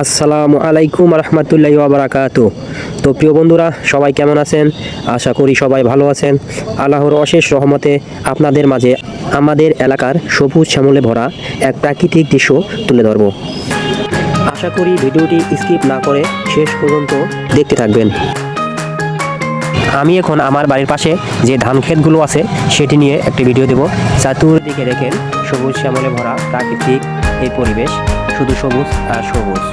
আসসালামু আলাইকুম রহমতুল্লাহি ওয়া বারাকাতুহু। তো প্রিয় বন্ধুরা, সবাই কেমন আছেন? আশা করি সবাই ভালো আছেন। আল্লাহর অশেষ রহমতে আপনাদের মাঝে আমাদের এলাকার সবুজ শ্যামলে ভরা এক প্রাকৃতিক দৃশ্য তুলে ধরব। আশা করি ভিডিওটি স্কিপ না করে শেষ পর্যন্ত দেখতে থাকবেন। আমি এখন আমার বাড়ির পাশে যে ধান ক্ষেতগুলো আছে সেটি নিয়ে একটি ভিডিও দেব। চতুর্দিকে দেখেন সবুজ শ্যামলে ভরা প্রাকৃতিক এই পরিবেশ, শুধু সবুজ আর সবুজ।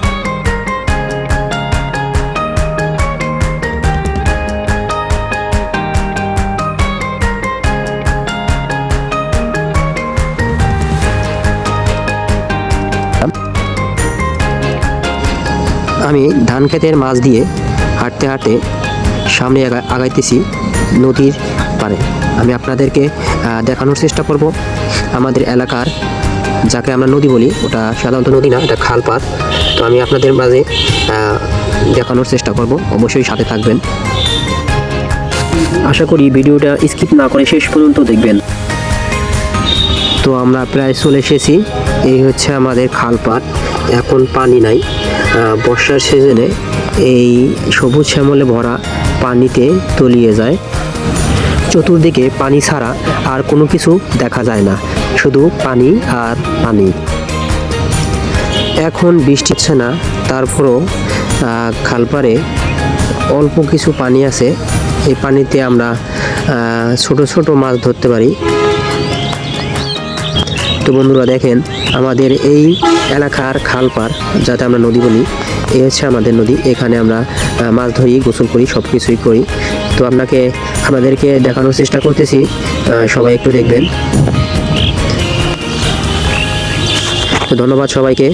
আমি ধান ক্ষেতের মাছ দিয়ে হাঁটতে হাঁটতে সামনে আগাইতেছি নদীর পাড়ে। আমি আপনাদেরকে দেখানোর চেষ্টা করব আমাদের এলাকার, যাকে আমরা নদী বলি, ওটা সাধারণত নদী না, এটা খালপাত। তো আমি আপনাদের মাঝে দেখানোর চেষ্টা করব, অবশ্যই সাথে থাকবেন। আশা করি ভিডিওটা স্কিপ না করে শেষ পর্যন্ত দেখবেন। তো আমরা প্রায় চলে এসেছি। এই হচ্ছে আমাদের খালপাত। এখন পানি নাই, বর্ষার সিজনে এই সবুজ শ্যামলে ভরা পানিতে তলিয়ে যায়। চতুর্দিকে পানি ছাড়া আর কোনো কিছু দেখা যায় না, শুধু পানি আর পানি। এখন বৃষ্টি হচ্ছে না, তারপরও খালপাড়ে অল্প কিছু পানি আছে। এই পানিতে আমরা ছোট ছোট মাছ ধরতে পারি। তো বন্ধুরা দেখেন, আমাদের এই এলাকার খালপাড়, যাতে আমরা নদী বলি, এই হচ্ছে আমাদের নদী। এখানে আমরা মাছ ধরি, গোসল করি, সব কিছুই করি। তো আপনাদেরকে দেখানোর চেষ্টা করতেছি, সবাই একটু দেখবেন। তো ধন্যবাদ সবাইকে।